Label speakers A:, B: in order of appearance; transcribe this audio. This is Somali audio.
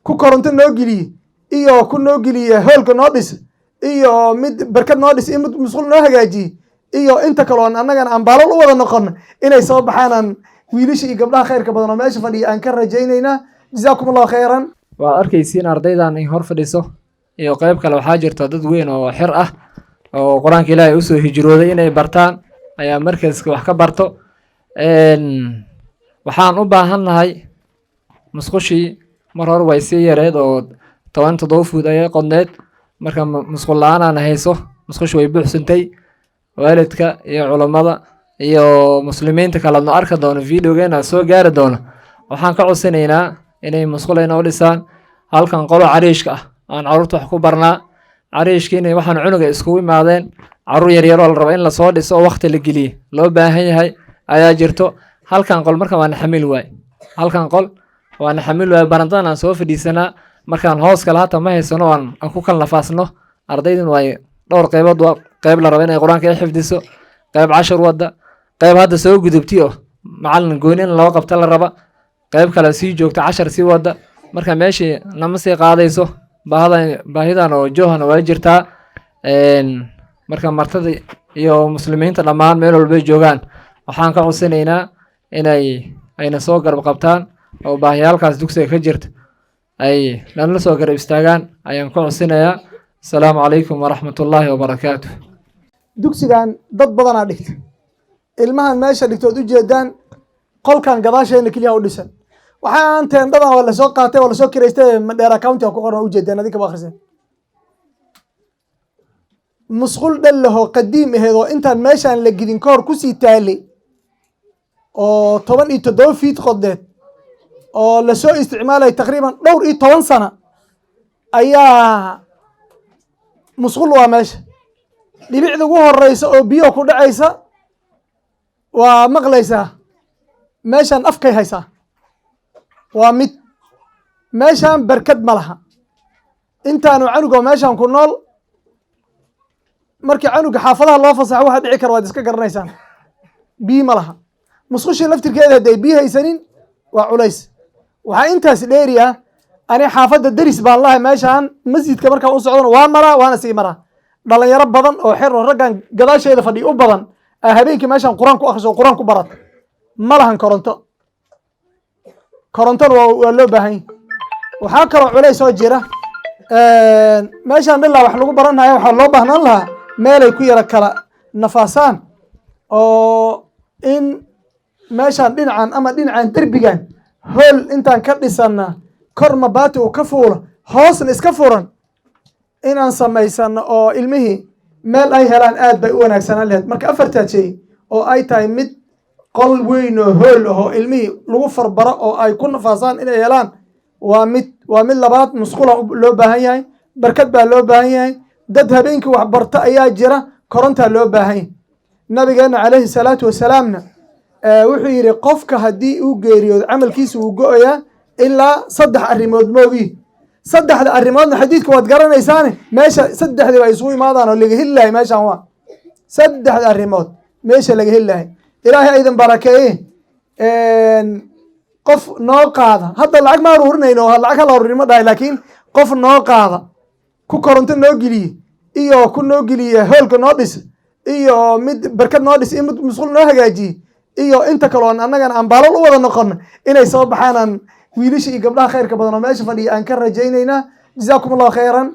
A: ku koronto noo geliye iyo ku noo geliye hoolka noo dhis iyo mid barkad noo dhis iyo mid musqul noo hagaajiye iyo inta kaloon annagana aan baalal u wada noqon inay soo baxaanaan wiilasha iyo gabdhaha khayrka badan oo meesha fadhiya aan ka rajaynaynaa jazaakum allahu khayran.
B: waa arkaysiin ardaydan in hor fadhiso iyo qayb kale waxaa jirta dad weyn oo xir ah oo qur-aanka ilaahay usoo hijrooday inay bartaan ayaa markaska wax ka barto. waxaan u baahannahay musqushii mar hore way sii yareed oo 17 fuud ayay qodneed marka musqul la'aan aan hayso musqushi way buuxsantay. waalidka iyo culimada iyo muslimiinta kale oo arka doona videogeena soo gaari doona waxaan ka codsanaynaa inay musqul inoo dhisaan halkan qolo cariishka ah aan carruurta wax ku barnaa. cariishkiina waxaan cunuga iskugu imaadeen carruur yaryar oo la rabo in lasoo dhiso oo waqti la geliyo loo baahan yahay ayaa jirto. halkan qol marka waan xamil waay halkan qol waan xamil waay barantadan aan soo fadhiisanaa markaan hoos kale hata ma haysano aan ku kala nafaasno. ardaydan way dhowr qaybood waa qayb la rabo inay quraanka ay xifdiso qayb 10 wada qayb hadda soo gudubti oo macallin gooni in loo qabto la raba qayb kale sii joogta 10 sii wada marka meeshii nama sii qaadayso baahidan oo joohan waa jirtaa. marka martada iyo muslimiinta dhammaan meel walba joogaan waxaan ka codsanaynaa ayna soo garab qabtaan oo baahiyaalkaas dugsiga ka jirta ay lana soo garab istaagaan ayaan ku codsanayaa. السلام عليكم ورحمة الله وبركاته.
A: dugsigan dad badanaa dhigta ilmahan meesha dhigtood u jeedaan qolkan gadaasheena keliya u dhisan waxaan teendhadan waa lasoo qaatay waa lasoo kireystay Mandheera County ku qoran u jeedaan adinka ba akhrisan musqul dhallaho qadiim aheed oo intaan meeshaan la gidin ka hor ku sii taalay oo 17 feet qodeed oo la soo isticmaalay taqriiban dhowr iyo 10 sano ayaa musqul waa meesha dhibicda ugu horeysa oo biyo ku dhacaysa waa maqlaysaa meeshaan afkay haysaa waa mid meeshaan barkad ma laha intaanu canuga meeshaan ku nool markii canuga xaafadaha loo fasaxo waxa dhici kara waad iska garanaysaan biyo ma laha musqushii laftirkeeda hadday biyo haysanin waa culays waxaa intaas dheeri ah ani xaafadda daris baan lahay meeshaan masjidka markaan u socdona waa maraa waana sii maraa dhalinyaro badan oo xer oo raggan gadaasheeda fadhiya u badan habeenkii meeshaan quraan ku akhriso quraan ku barata ma lahan korontona waa loo baahan yahay waxaa kaloo culays oo jira meeshaan dhilaa wax lagu baranaya waxaa loo baahnaan lahaa meelay ku yara kala nafaasaan oo in meeshaan dhinacan ama dhinacan derbigan hool intaan ka dhisana kor mabaati uu ka fuulo hoosna iska furan inaan samaysano oo ilmihii meel ay helaan aad bay u wanaagsanaan lahayd marka afartaa shay oo ay tahay mid qol weyn oo hool oo ilmihii lagu farbaro oo ay ku nafaasaan inay helaan waa mid labaad musqula loo baahan yahay barkad baa loo baahan yahay dad habeenkii wax barta ayaa jira korontaa loo baahan yahay nabigeena calayhi salaatu wasalaamna wuxuu yidhi qofka haddii uu geeriyoodo camalkiisa wuu go-ayaa ilaa 3 arrimood moogi 3 arrimoodna xadiidka waad garanaysaane meesha 3 ay isugu imaadaan oo laga heli lahay meeshaan waa 3 arrimood meesha laga heli lahay ilaahay aydan barakeeye qof noo qaada hadda lacag ma ururinayno lacag hala ururin ma dhahay laakiin qof noo qaada ku koronto noo geliye iyo ku noo geliye hoolka noo dhis iyo mid barkad noo dhis iyo mid musqul noo hagaajiye iyo inta kale oo annagana aan baalal u wada noqon inay soo baxaanaan wiilasha iyo gabdhaha khayrka badan oo meesha fadhiya aan ka rajaynaynaa jazaakum allahu khayran